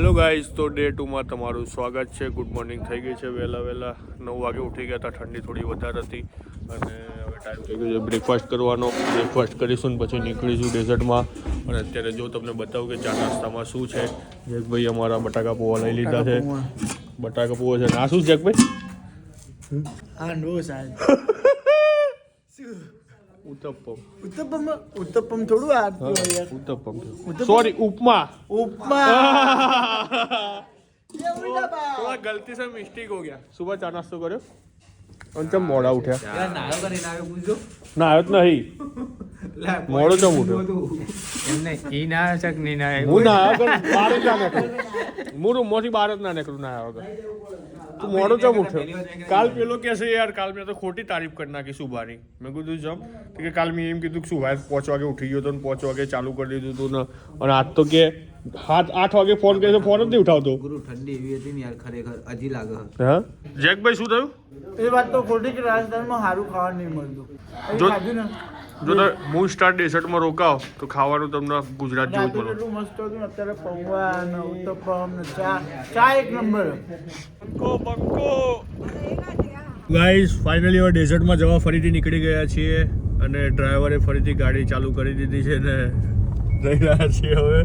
Hello guys, તો day 2 માં તમારું સ્વાગત છે. ગુડ મોર્નિંગ થઈ ગઈ છે. વહેલા 9 વાગે ઉઠી ગયા હતા. ઠંડી થોડી વધારે હતી અને હવે ટાઈમ થઈ ગયો છે બ્રેકફાસ્ટ કરવાનો. બ્રેકફાસ્ટ કરીશું ને પછી નીકળીશું ડેઝર્ટમાં. અને અત્યારે જો તમને બતાવું કે ચા નાસ્તામાં શું છે. જેકભાઈ અમારા બટાકા પૌવા લઈ લીધા છે. બટાકા પૌવા છે. આ શું જેકભાઈ? ઉત્તપમ થોડું ઉત્તપમ સોરી ઉપમા थोड़ा गलती से मिस्टेक हो गया. सुबह चा नाश्तो કર્યો અને ચમ મોડા ઉઠ્યા. ના આવ્યો જ નહીં. મોડો ચમ ઉઠ્યો. હું ના આવ્યો બહાર જ ના નીકળું. હું રૂમમાંથી બહાર જ ના નીકળું ના આવ્યો વગર. તું મોડો ચમ ઉઠ્યો. કાલ પેલો કહેશે યાર કાલ મેં તો ખોટી તારીફ કરી નાખી સુભાની. મેં કીધું જમ કે કાલ મેં એમ કીધું કે સુભાઈ 5 વાગે ઉઠી ગયો તો 5 વાગે ચાલુ કરી દીધું હતું ને અને આજ તો કે 8 વાગે ફોન કર્યો તો ફોન જ નહીં ઉઠાવતો. ઠંડી એવી હતી ને યાર, ખરેખર અજી લાગે. હા જેકભાઈ શું થયું? એ વાત તો ખોટી કે રાજસ્થાનમાં સારું ખાવા નહીં મળતું. જો હું સ્ટાર ડેઝર્ટમાં રોકાવ તો ખાવાનું તમને ગુજરાત જેવું જ મળે. એટલું મસ્ત હતું. અત્યારે પૌવા ને ઉત્તપમ ને ચા એક નંબર. ગાઈઝ ફાઇનલી હવે ડેઝર્ટમાં જવા ફરીથી નીકળી ગયા છીએ અને ડ્રાઈવરે ફરીથી ગાડી ચાલુ કરી દીધી છે ને જઈ રહ્યા છીએ હવે.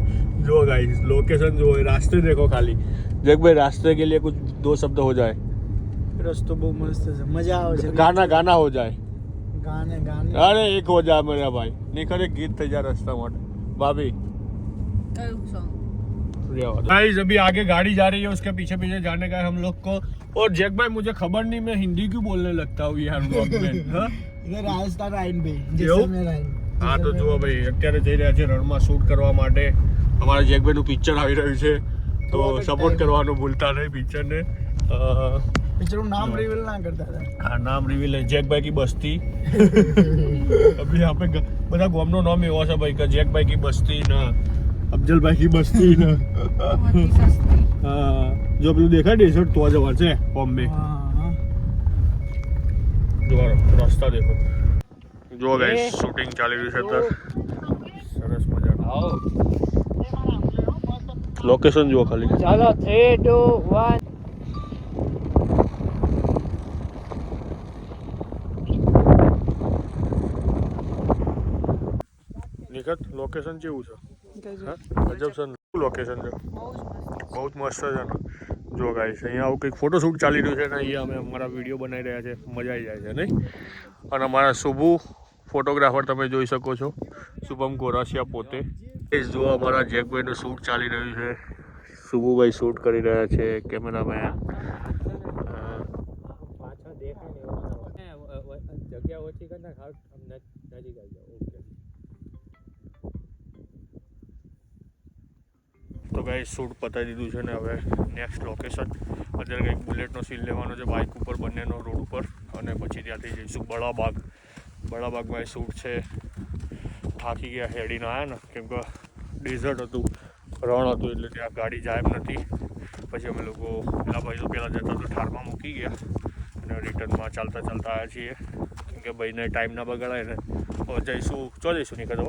જો ગાઈઝ લોકેશન જો રાસ્તે દેખો ખાલી. જેકભાઈ રાસ્તે કે लिए कुछ 2 शब्द हो जाए. રસ્તો બહુ મસ્ત છે, મજા આવે છે. गाना हो जाए. गाने अरे एक हो जाए मेरा भाई. नहीं करे गीत થઈ જાય रास्ता માટે. भाभी गाइस अभी आगे गाड़ी जा रही है, उसके पीछे पीछे जाने का है हम लोग को. और जैक भाई मुझे खबर नहीं मैं हिंदी क्यों बोलने लगता हूँ यार ब्लॉग में. हाँ इधर राजस्थान आइन पे जैसलमेर आइन. હા તો જુઓ ભાઈ અત્યારે જઈ રહ્યા છે રણમાં શૂટ કરવા માટે. અમારા જેકભાઈ નું પિક્ચર આવી રહ્યું છે તો સપોર્ટ કરવાનું ભૂલતા નહીં પિક્ચરને. पिक्चर नाम रिवील ना करता था. हाँ नाम रिवील है जेकभाई की बस्ती. अभी यहाँ पे બધા ગામનો નામ એવો છે ભાઈ કે જેકભાઈ की बस्ती ને અફજલભાઈ की बस्ती ને હા જો પેલું દેખાય ડેઝર્ટ તો જવા છે બોમ્બે. જો રસ્તા દેખો. જો ગાઈસ શૂટિંગ ચાલી રહ્યું છે તો સરસ મજા. આવો લોકેશન જુઓ ખાલી. चलो 3 2 1. નિખત લોકેશન કેવું છે? હા ગજબ છે. લોકેશન છે બહુ જ મસ્ત છે ને. જો ગાઈસ અહીંયા આવું કંઈક ફોટોશૂટ ચાલી રહ્યું છે ને અહીંયા અમે અમારા વિડીયો બનાવી રહ્યા છે. મજા આવી જાય છે નહીં. અને અમારા શુભુ ફોટોગ્રાફર તમે જોઈ શકો છો, શુભમ ગોરાસિયા પોતે. એ જો અમારા જેકભાઈનું શૂટ ચાલી રહ્યું છે. શુભુભાઈ શૂટ કરી રહ્યા છે કેમેરામેન. જગ્યા ઓછી કરી નાખ નજીક આવી જાઓ. ઓકે તો ગાઈસ શૂટ પતાવી દીધું છે ને હવે નેક્સ્ટ લોકેશન. અત્યારે કંઈક બુલેટનો સીન લેવાનો છે બાઇક ઉપર બંનેનો રોડ ઉપર અને પછી ત્યાંથી જઈશું બળાબાગ. બળાબાગમાં એ શૂટ છે. થાકી ગયા હેડીને આવ્યા ને કેમ કે ડેઝર્ટ હતું, રણ હતું એટલે ત્યાં ગાડી જાય એમ નથી. પછી અમે લોકો પેલા ભાઈ તો પહેલાં જતા તો ઠારમાં મૂકી ગયા અને રિટર્નમાં ચાલતા આવ્યા છીએ કેમ કે ભાઈને ટાઈમ ના બગાડાય ને. જઈશું જઈશું નહીં કદો.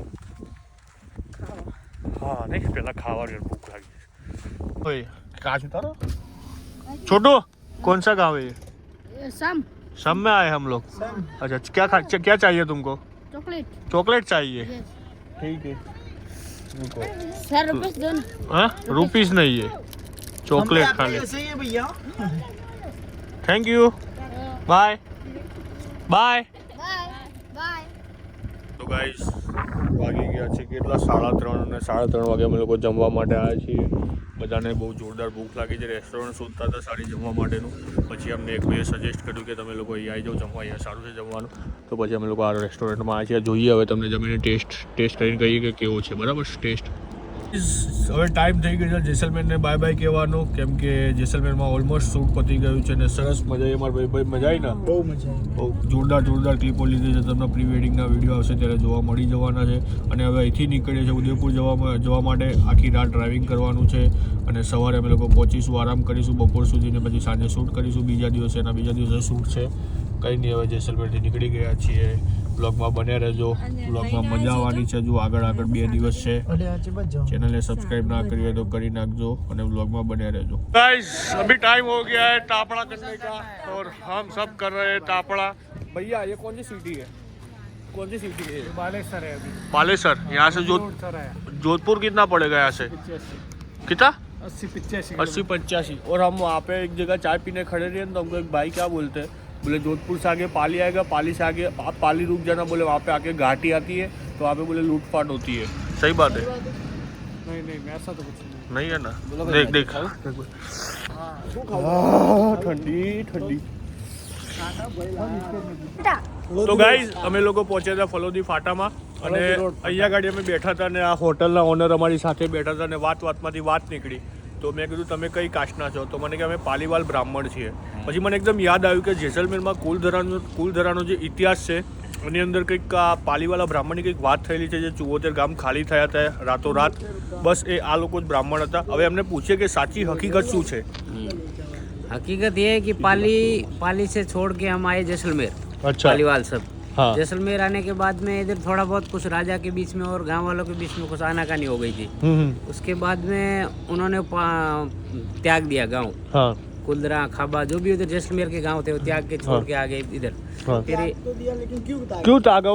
हाँ नहीं पहला खावा भूख लगी है. कहाँ से तारो छोटू कौन सा गाँव है ये? सम में आए हम लोग. अच्छा क्या चाहिए तुमको? चॉकलेट चाहिए. ठीक है सर रुपीस दो ना. हाँ रुपीस नहीं है चॉकलेट खा ले. भैया थैंक यू बाय बाय. તો ગાઈસ વાગી ગયા છે કેટલા 3:30 અને 3:30 વાગે અમે લોકો જમવા માટે આવ્યા છીએ. બધાને બહુ જોરદાર ભૂખ લાગી છે. રેસ્ટોરન્ટ શોધતા હતા સારી જમવા માટેનું. પછી અમને એક બે સજેસ્ટ કર્યું કે તમે લોકો અહીં આવી જાઓ જમવા, અહીંયા સારું છે જમવાનું. તો પછી અમે લોકો આ રેસ્ટોરન્ટમાં આવ્યા છીએ. જોઈએ હવે તમને જમીને ટેસ્ટ કરીને કહીએ કે કેવો છે. બરાબર ટેસ્ટ. હવે ટાઈમ થઈ ગયો છે જેસલમેરને બાય બાય કહેવાનો કેમ કે જેસલમેરમાં ઓલમોસ્ટ શૂટ પતી ગયું છે ને સરસ મજા આવી. અમારા ભાઈ મજા આવી ને બહુ મજા આવી. બહુ જોરદાર ક્લિપો લીધી છે. તમને પ્રી વેડિંગના વિડીયો આવશે ત્યારે જોવા મળી જવાના છે. અને હવે અહીંથી નીકળીએ છીએ ઉદયપુર જવા માટે. આખી રાત ડ્રાઇવિંગ કરવાનું છે અને સવારે અમે લોકો પહોંચીશું, આરામ કરીશું બપોર સુધી ને પછી સાંજે શૂટ કરીશું. બીજા દિવસે શૂટ છે. કંઈ નહીં હવે જેસલમેરથી નીકળી ગયા છીએ બ્લોગમાં બન્યા રહેજો. બ્લોગમાં મજા આવવાની છે. જો આગળ 2 દિવસ છે. ચેનલને સब्सक्राइब ना करिए तो કરી નાખજો અને બ્લોગમાં બન્યા રહેજો. गाइस अभी टाइम हो गया है टापड़ा करने का और हम सब कर रहे हैं टापड़ा. भैया ये कौन सी सिटी है? कौन सी सिटी है? बालेसर है अभी. बालेसर. यहाँ से जोधपुर कितना पड़ेगा यहाँ से? कितना? 80-85. और हम वहाँ पे एक जगह चाय पीने खड़े रहे तो हमको एक भाई क्या बोलते हैं, बोले जोधपुर से आगे पाली आएगा, पाली से आगे आप पाली रुक जाना, बोले वहाँ पे आके घाटी आती है तो वहाँ पे बोले लूटपाट होती है. सही बात है? नहीं ऐसा तो कुछ नहीं है ना. देख ठंडी. તો ગાઈઝ અમે લોકો પહોંચ્યા હતા ફલોદી ફાટામાં અને અહીંયા ગાડી અમે બેઠા હતા અને આ હોટલના ઓનર અમારી સાથે બેઠા હતા અને વાતમાંથી વાત નીકળી તો મેં કીધું તમે કઈ કાસ્ટના છો? તો મને કે અમે પાલીવાલ બ્રાહ્મણ છીએ. પછી મને એકદમ યાદ આવ્યું કે જેસલમેરમાં કુલધરાનો જે ઇતિહાસ છે એની અંદર કંઈક આ પાલીવાલા બ્રાહ્મણની કંઈક વાત થયેલી છે જે 74 ગામ ખાલી થયા હતા રાતોરાત. બસ એ આ લોકો જ બ્રાહ્મણ હતા. હવે એમને પૂછીએ કે સાચી હકીકત શું છે. हकीकत ये है कि पाली से छोड़ के हम आए जैसलमेर. अच्छा. पालीवाल सब. हाँ. जैसलमेर आने के बाद में इधर थोड़ा बहुत कुछ राजा के बीच में और गांव वालों के बीच में कुछ आनाकानी हो गई थी. उसके बाद में उन्होंने त्याग दिया गांव. हाँ. कुलदरा खाबा जो भी उधर जैसलमेर के गांव थे वो त्याग के छोड़ के आ गए इधर. हाँ. फिर क्यों त्यागा?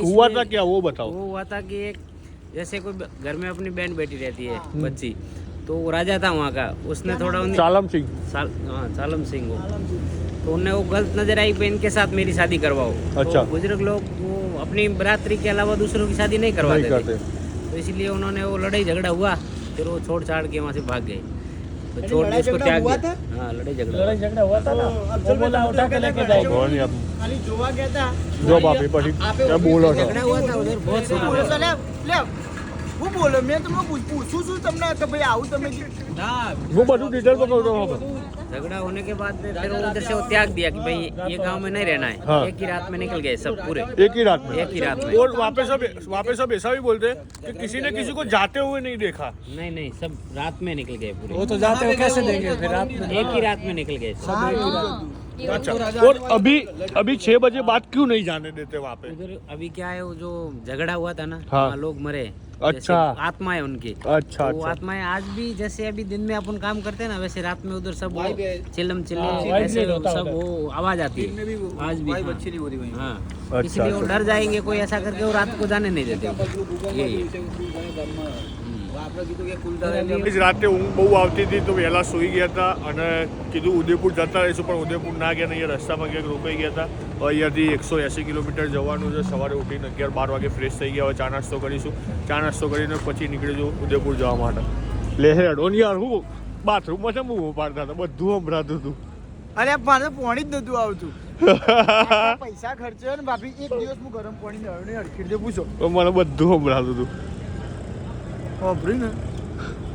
हुआ था क्या वो बताओ. वो हुआ था कि एक जैसे कोई घर में अपनी बहन बेटी रहती है बच्ची, तो वो राजा था वहाँ का, उसने थोड़ा सालम सिंह. सालम सिंह को तो उन्हें वो गलत नजर आई कि इनके साथ मेरी शादी करवाओ. अच्छा. तो बुजुर्ग लोग वो अपनी बरादरी के अलावा दूसरों की शादी नहीं करवाते थे. तो इसलिए उन्होंने वो लड़ाई झगड़ा हुआ, फिर वो छोड़ छाड़ के वहाँ से भाग गए. तो छोड़ के उसको त्याग दिया. हाँ, लड़ाई झगड़ा हुआ था ना. वो बोला उठा के लेके जाएगा. खाली જોવા ગયા હતા. જો બાપી પછી क्या बोलो છો? झगड़ा हुआ था उधर बहुत सुना. લે હું બોલો મેં તમને પૂછું છું તમને કે ભાઈ આવું તમે હું બધું ડિટેલ માં કહું છું. झगड़ा होने के बाद में फिर उधर से वो त्याग दिया कि भाई ये गांव में नहीं रहना है. हाँ. एक ही रात में निकल गए सब पूरे. एक ही रात में. एक ही रात में. और वहाँ पे सब ऐसा भी बोलते हैं कि किसी ने किसी को जाते हुए नहीं देखा. नहीं सब रात में निकल गए पूरे. वो तो जाते हुए कैसे देंगे फिर रात में? एक ही रात में निकल गए सब. अच्छा. और अभी 6 बजे बाद क्यों नहीं जाने देते वहाँ पे? उधर अभी क्या है वो जो झगड़ा हुआ था ना, हाँ. वहाँ लोग मरे. अच्छा. जैसे आत्माएं उनकी. अच्छा. तो वो आत्माएं आज भी जैसे अभी दिन में अपन काम करते हैं ना वैसे रात में उधर सब वो चिल्लम चिल्ले ऐसे सब वो आवाज आती है आज भी. हाँ. इसलिए वो डर जाएंगे कोई ऐसा करके वो रात को जाने नहीं देते. यही રાતે ઊંઘ બહુ આવતી હતી તો વહેલા સૂઈ ગયા હતા અને કીધું ઉદયપુર જતા રહીશું પણ ઉદયપુર ના ગયા ને અહીંયા રસ્તામાં ક્યાંક રોકાઈ ગયા હતા. અહીંયાથી 180 કિલોમીટર જવાનું છે. સવારે ઉઠીને 11-12 વાગે ફ્રેશ થઈ ગયા. હવે ચા નાસ્તો કરીશું. ચા નાસ્તો કરીને પછી નીકળીશું ઉદયપુર જવા માટે. લે હેડો ને યાર હું બાથરૂમમાં છે હું પાડતા હતા બધું સંભળાતું હતું. અરે મારે પાણી જ નતું આવતું. પૈસા ખર્ચે ને ભાભી એક દિવસ હું ગરમ પાણી લાવ્યો ને હરખી રીતે પૂછો મને બધું સંભળાતું હતું. વાપરી ને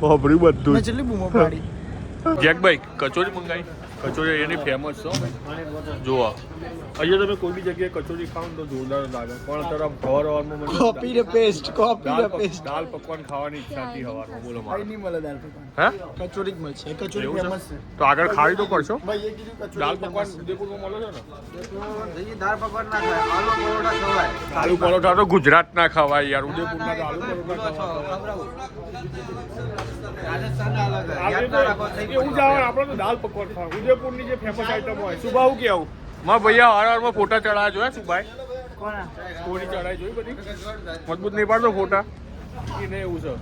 વાપરી બધું. મેં કેટલી બૂમો પાડી. જેકભાઈ કચોરી મંગાવી. કચોરી એની ફેમસ છે જોવા. અહીંયા તમે કોઈ બી જગ્યાએ કચોરી ખાવ તો જોરદાર લાગે પણ તરફ સવારમાં મને કોપી ને પેસ્ટ દાલ પકવાન ખાવાની ઈચ્છા હતી સવારમાં. બોલો કઈ નહીં મળે દાલ પકવાન. હે કચોરી જ મળશે. કચોરી એવું છે? ફેમસ છે. તો આગળ ખાવી તો પડશો. ભાઈ એ કીધું કચોરી દાલ પકવાન ઉદયપુરમાં મળે છે ને? દાળ પકવાન ના ખાય, આલુ પરોઠા ખવાય. આલુ પરોઠા તો ગુજરાતના ખવાય યાર. ઉદયપુરના તો આલુ પરોઠા ખવાય. રાજસ્થાનના અલગ હોય. એવું જ આવે આપણે તો દાલ પકવાન ખાવ. ઉદયપુરની જે ફેમસ આઈટમ હોય સુબા હું કેવું માં ભૈયા વારવારમાં ફોટા ચડાવ્યા જોયા સુભાઈ? કોના સ્ટોરી ચડાવી જોઈ બધી? મજબૂત નહીં પાડતો ફોટા કે નહીં એવું છે?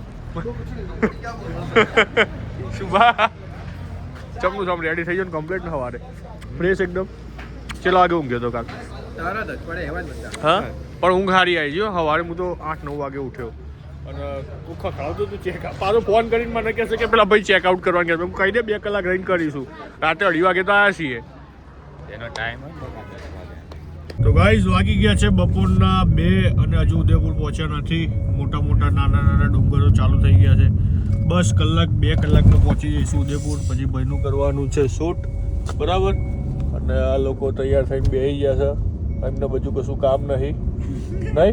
સુભા ચમનું સમ રેડી થઈ ગયો ને કમ્પ્લીટ ને સવારે ફ્રેશ એકદમ. ચેલા વાગે ઊંઘ્યો તો કાલ? તરત જ પડે એવા જ બધા. હા પણ ઊંઘ હારી આવી ગયો. સવારે હું તો 8-9 વાગે ઉઠ્યો અને હું ખખડાવતો હતું ચેક. પાછો ફોન કરીને મને કહેશે કે પેલા ભાઈ ચેકઆઉટ કરવાનું કહેશે. હું કહી દે 2 કલાક રહીને કરીશું. રાતે 2:30 વાગે તો આવ્યા છીએ. એનો ટાઈમ તો ગાઈઝ વાગી ગયા છે બપોરના 2 અને હજુ ઉદયપુર પહોંચ્યા નથી. મોટા મોટા નાના ડુંગરો ચાલુ થઈ ગયા છે. બસ 2 કલાકમાં પહોંચી જઈશું ઉદયપુર. પછી ભાઈનું કરવાનું છે શૂટ બરાબર. અને આ લોકો તૈયાર થઈને બેસી ગયા છે. એમને બધું કશું કામ નહીં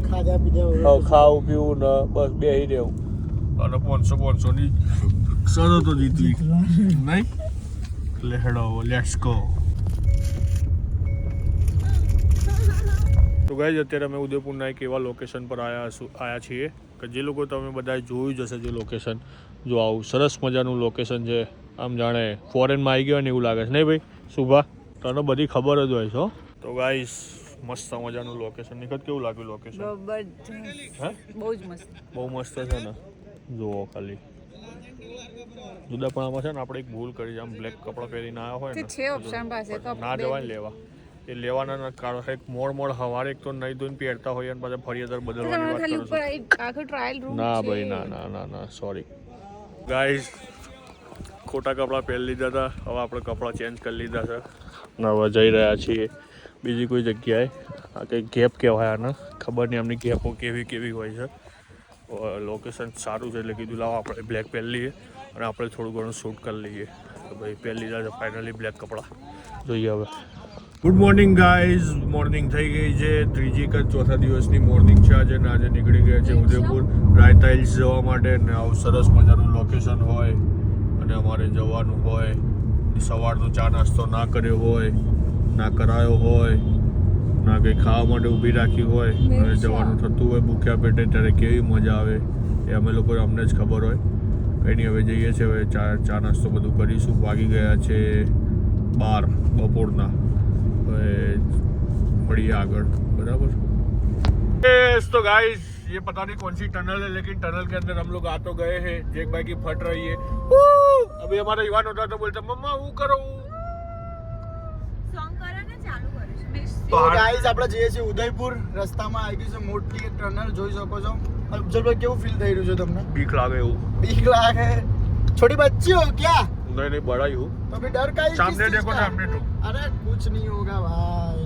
ખાધા પીધા ખાવું પીવું ને બસ બેસી રહેવું. અને 500-500ની શરતો જીતવી નહીં. એટલે હેડો લેટ્સ ગો. તો ગાઈઝ અત્યારે અમે ઉદયપુરના એક એવા લોકેશન પર આવ્યા છીએ કે જે લોકો તમે બધા જોયું જ હશે. જે લોકેશન જો આવું સરસ મજાનું લોકેશન છે, આમ જાણે ફોરેનમાં આવી ગયા ને એવું લાગે છે નહીં ભાઈ શુભા? તને બધી ખબર જ હોય છે. તો ગાઈઝ મસ્ત મજાનું લોકેશન. નિકટ કેવું લાગ્યું લોકેશન? હે બહુ જ મસ્ત. બહુ મસ્ત છે ને. જુઓ ખાલી જુદાપણામાં છે ને આપણે એક ભૂલ કરી, આમ બ્લેક કપડાં પહેરીને આવ્યા હોય ને છે ઓપ્શન પાસે તો ના જવાય ને લેવા. એ લેવાના ના કારણ એક મોડ હવારે એક તો નહીં ધોઈને પહેરતા હોય અને પાછા ફરી અદર બદલવાની વાત કરો છો. આખો ટ્રાયલ રૂમ ના ભાઈ ના સોરી ગાઈઝ, ખોટા કપડાં પહેરી લીધા હતા. હવે આપણે કપડાં ચેન્જ કરી લીધા છે ને હવે જઈ રહ્યા છીએ બીજી કોઈ જગ્યાએ. આ કંઈ ગેપ કહેવાય આને, ખબર નહીં એમની ગેપો કેવી હોય છે. લોકેશન સારું છે એટલે કીધું લાવો આપણે બ્લેક પહેરી લઈએ અને આપણે થોડું ઘણું શૂટ કરી લઈએ. તો ભાઈ પહેરી લીધા છે ફાઇનલી બ્લેક કપડાં. જોઈએ હવે. ગુડ મોર્નિંગ ગાઈઝ, મોર્નિંગ થઈ ગઈ છે. ત્રીજી કે ચોથા દિવસની મોર્નિંગ છે આજે ને આજે નીકળી ગયા છે ઉદયપુર રાયતા હિલ્સ જવા માટે. ને આવું સરસ મજાનું લોકેશન હોય અને અમારે જવાનું હોય. સવારનો ચા નાસ્તો ના કર્યો હોય, ના કરાયો હોય, ના કંઈ ખાવા માટે ઊભી રાખી હોય અને જવાનું થતું હોય ભૂખ્યા પેટે, ત્યારે કેવી મજા આવે એ અમે લોકો અમને જ ખબર હોય. કંઈ નહીં, હવે જઈએ છીએ. હવે ચા નાસ્તો બધું કરીશું. વાગી ગયા છે 12 બપોરના. હવે મળીએ આગળ. बराबर. तो गाइस ये पता नहीं कौन सी टनल है, लेकिन टनल के अंदर हम लोग आ तो गए हैं. जेक भाई की फट रही है. अभी हमारा युवान होता तो बोलता मम्मा वो करो સોંગ કરો ને ચાલુ કરીશ. તો ગાઈસ આપણે જઈએ છીએ ઉદયપુર. રસ્તામાં આવી ગઈ છે મોટી એક ટનલ, જોઈ શકો છો. અફજલભાઈ કેવું ફીલ થઈ રહ્યું છે તમને? बीक लागे हूँ. बीक लागे? छोटी बच्ची हो क्या? नहीं बड़ा ही हूँ. तो अभी डर का ही सामने देखो सामने तो. अरे कुछ नहीं होगा भाई.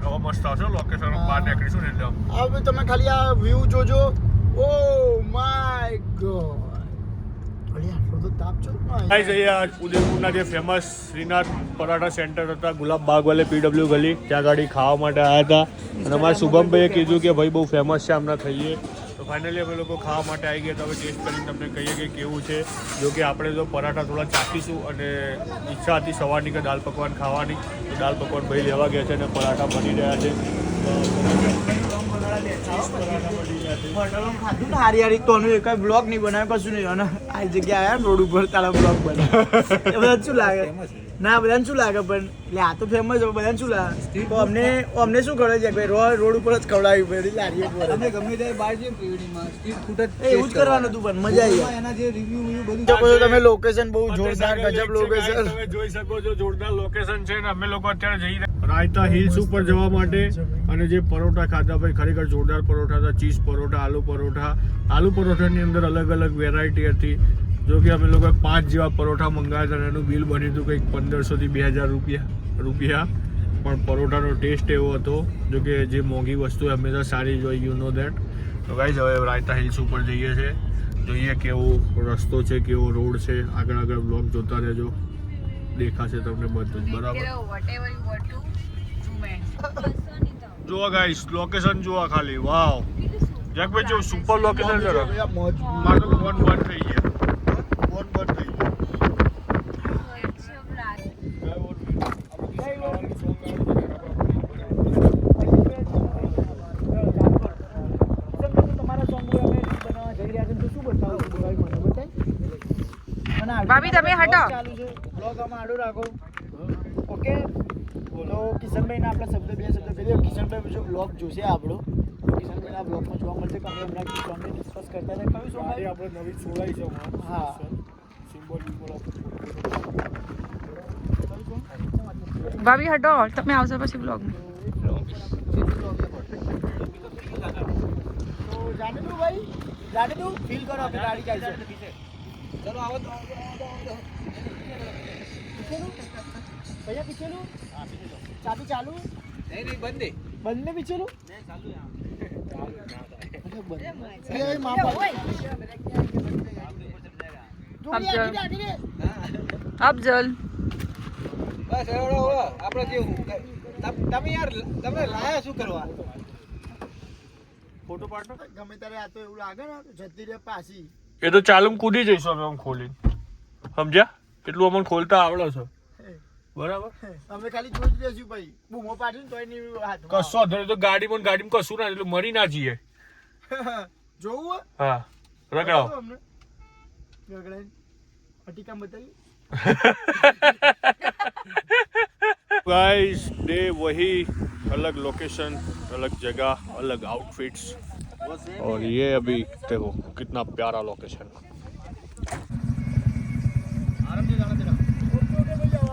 હવે મસ્ત આવશે લોકેશન. બહાર નીકળીશું ને એટલે હવે તમે ખાલી આ વ્યૂ જોજો. Oh my God. અરે આટલો તો તાપ છો. ગાઈસ અહીંયા ઉદયપુરના જે ફેમસ શ્રીનાથ પરાઠા સેન્ટર હતા ગુલાબ બાગ વાલે PW ગલી, ત્યાં ગાડી ખાવા માટે આવ્યા હતા અને અમારા શુભમભાઈએ કીધું કે ભાઈ બહુ ફેમસ છે, આમના ખાઈએ. તો ફાઇનલી અમે લોકો ખાવા માટે આવી ગયા. તો હવે ટેસ્ટ કરીને તમને કહીએ કે કેવું છે. જો કે આપણે તો પરાઠા થોડા ચાખીશું અને ઈચ્છા હતી સવારની કે દાલ પકવાન ખાવાની, તો દાલ પકવાન ભાઈ લેવા ગયા છે અને પરાઠા બની રહ્યા છે. હારી તો એક બ્લોગ નહીં બનાવ્યો, કશું નહીં. અને આ જગ્યા આવ્યા રોડ ઉપર તારા બ્લોગ બનાવ્યો. એ બધાને શું લાગે? ના બધાને શું લાગે? પણ એટલે આ તો ફેમસ હોય, બધાને શું લાગે? તો અમને શું કરે છે ભાઈ? રોડ ઉપર જ ખવડાવી બધી લારીઓ પર. અમે ગમે ત્યારે બહાર જઈએ પ્રિવેડીમાં સ્ટ્રીટ ફૂડ જ એવું જ કરવાનું હતું, પણ મજા આવી. એના જે રિવ્યુ બધું તમે લોકેશન બહુ જોરદાર ગજબ લોકેશન. તમે જોઈ શકો છો જોરદાર લોકેશન છે ને અમે લોકો અત્યારે જઈ રહ્યા રાયતા હિલ્સ ઉપર જવા માટે. અને જે પરોઠા ખાધા ભાઈ ખરેખર જોરદાર પરોઠા હતા. ચીઝ પરોઠા, આલુ પરોઠાની અંદર અલગ અલગ વેરાયટી હતી. જો કે અમે લોકો 5 જેવા પરોઠા મંગાવ્યા હતા અને એનું બિલ બન્યું હતું કંઈક 1500 થી 2000 રૂપિયા. પણ પરોઠાનો ટેસ્ટ એવો હતો. જો કે જે મોંઘી વસ્તુ હંમેશા સારી જ હોય, યુ નો દેટ. તો ગાઈઝ હવે રાયતા હિલ્સ ઉપર જઈએ છીએ. જોઈએ કેવો રસ્તો છે, કેવો રોડ છે. આગળ બ્લોગ જોતા રહેજો, દેખાશે તમને બધું જ. બરાબર. જુઓ ગાઈસ લોકેશન જુઓ ખાલી. વાવ જગભાઈ જો સુપર લોકેશન છે. મારો તો ફોન બંધ થઈ ગયા. ભાભી તમે હટો. ચાલુ છે બ્લોગ આમાં આડો રાખો. ઓકે તો કિશનભાઈને આપણે બે શબ્દ કરીએ. કિશનભાઈ જો બ્લોગ જોશે આપણો, કિશનભાઈના બ્લોગમાં જોવા મળશે કે અમે હમણાં સોંગને ડિસ્કસ કરતા હતા. કયું સોંગ આપણે નવી છોડાઈ છે? હા ભાભી હટો, તમે આવશો પછી બ્લોગ. તો જાણે તું ભાઈ, જાણે તું ફીલ કરો કે ગાડી કાઈ છે. ચલો આવો તો ભૈયા પીછેલું ચાબી ચાલુ નહીં બંધ બંને પીછેલું અફજલ બસ આપણે કેવું તમે યાર તમે લાયા શું કરવા? ફોટો પાડો ગમે ત્યારે આ તો એવું લાગે ને જતી રે પાછી. એ તો ચાલુ કૂદી જઈશું અમે આમ ખોલીને. સમજ્યા? એટલું અમને ખોલતા આવડે છે. બરાબર અમે ખાલી જોઈ જ લેશું ભાઈ બૂમો પાડીને તોય નહીં હાથમાં કશો ધરે તો ગાડીમાં કશું ના એટલે મરી ના જઈએ જોવું હા રગડાઓ અમને રગડાઈ અટીકા બતાવી गाइस डे वही अलग लोकेशन अलग जगह अलग आउटफिट्स और ये अभी देखो कितना प्यारा लोकेशन आराम से जाना तेरा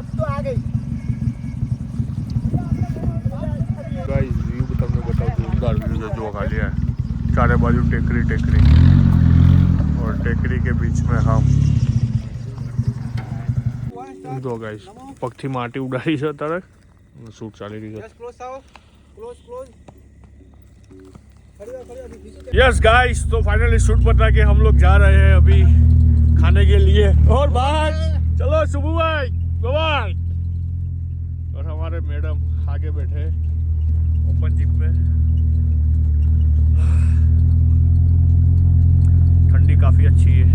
अब तो आ गई गाइस व्यू તમને બતાવું જોરદાર વ્યू है जो खाली है चारे बाजू टेकरी टेकरी और टेकरी के बीच में हम दो गाइस પગથી માટી ઉડાડી છે અત્યારે શૂટ ચાલી રહી છે ક્લોઝ આવો ક્લોઝ यस गाइस तो फाइनली शूट बता के हम लोग जा रहे हैं अभी खाने के लिए और भाई चलो सुबह भाई बाय और हमारे मैडम आगे बैठे ओपन जिप में ठंडी काफी अच्छी है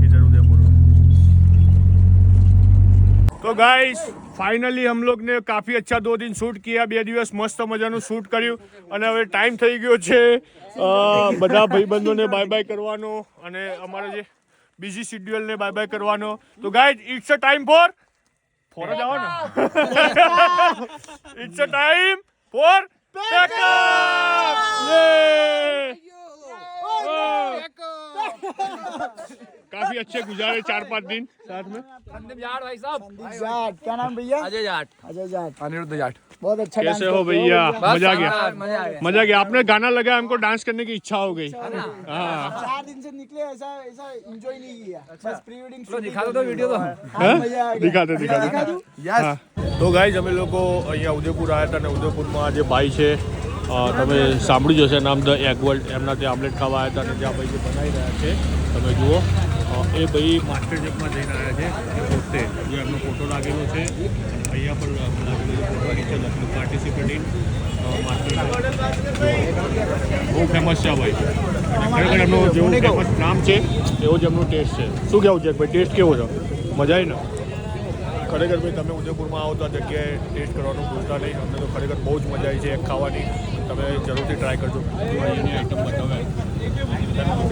इधर उदयपुर में तो गाइस फाइनली हम लोग ने काफी अच्छा 2 दिन शूट किया 2 દિવસ મસ્ત મજાનું શૂટ કર્યું અને હવે ટાઈમ થઈ ગયો છે બધા ભાઈબંધોને બાય બાય કરવાનો અને અમારા જે બીજી શેડ્યુલને બાય બાય કરવાનો તો guys it's a time for જ આવો ને it's a time for pack up काफी अच्छे गुजारे 4-5 दिन साथ में संदीप जाट भाई साहब संदीप जाट क्या नाम भैया अजय जाट अनिरुद्ध जाट बहुत अच्छा कैसे हो भैया मजा आ गया मजा आ गया मजा आ गया आपने गाना लगाया हमको डांस करने की इच्छा हो गई हाँ 4 दिन से निकले ऐसा एंजॉय नहीं किया बस प्री वेडिंग तो दिखा दो वीडियो तो मजा आ गया दिखा दो यस તો ગાઈઝ અમે લોકો અહીંયા ઉદયપુર આવ્યા હતા અને ઉદયપુરમાં જે ભાઈ છે તમે સાંભળ્યું જ હશે નામ ધ એગ વર્લ્ડ એમના ત્યાં આમલેટ ખાવા આવ્યા હતા અને જ્યાં ભાઈ જે બનાવી રહ્યા છે તમે જુઓ એ ભાઈ માસ્ટર શેફમાં જઈને આવ્યા છે એ પોતે જો એમનો ફોટો લાગેલો છે અને અહીંયા પણ લાગેલો ફોટો નીચે લખેલું પાર્ટિસિપેટિંગ માસ્ટર શેફ બહુ ફેમસ છે આ ભાઈ અને ખરેખર એમનું જેવું ફેમસ નામ છે એવો જ એમનો ટેસ્ટ છે શું કહેવું છે ભાઈ ટેસ્ટ કેવો છે મજા આવી ને ખરેખર ભાઈ તમે ઉદયપુરમાં આવો તો આ જગ્યાએ ટેસ્ટ કરવાનું ભૂલતા નહીં અમને તો ખરેખર બહુ જ મજા આવી છે એક ખાવાની તમે જરૂરથી ટ્રાય કરજો એની આઈટમ બતાવે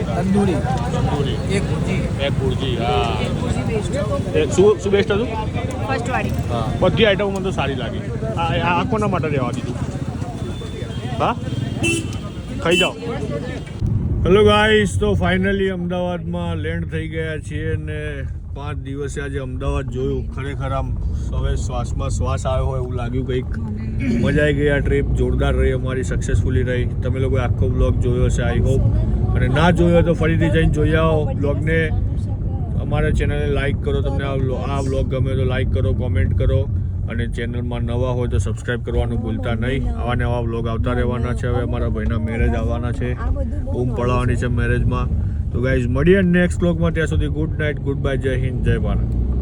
तंदूरी તંદૂરી एक भुर्जी એક ભુરજી હા શું બેસ્ટ હતું ફર્સ્ટ વાળી હા બધી આઈટમો મને તો સારી લાગી આ કોના માટે રહેવા દીધું હા ખાઈ જાઓ હેલો ગાઈસ તો ફાઇનલી અમદાવાદમાં લેન્ડ થઈ ગયા છીએ ને 5 દિવસે આજે અમદાવાદ જોયું ખરેખર આમ હવે શ્વાસમાં શ્વાસ આવ્યો હોય એવું લાગ્યું કંઈક મજા આવી ગઈ આ ટ્રીપ જોરદાર રહી અમારી સક્સેસફુલી રહી તમે લોકોએ આખો બ્લોગ જોયો હશે આઈ હોપ અને ના જોયો હોય તો ફરીથી જઈને જોઈ આવો બ્લોગને અમારા ચેનલને લાઇક કરો તમને આ બ્લોગ ગમે તો લાઇક કરો કોમેન્ટ કરો અને ચેનલમાં નવા હોય તો સબસ્ક્રાઈબ કરવાનું ભૂલતા નહીં આવા નવા બ્લોગ આવતા રહેવાના છે હવે અમારા ભાઈના મેરેજ આવવાના છે બૂમ પડાવવાની છે મેરેજમાં તો ગાઈઝ મળીએ નેક્સ્ટ બ્લોગમાં ત્યાં સુધી ગુડ નાઇટ ગુડ બાય જય હિન્દ જય ભારત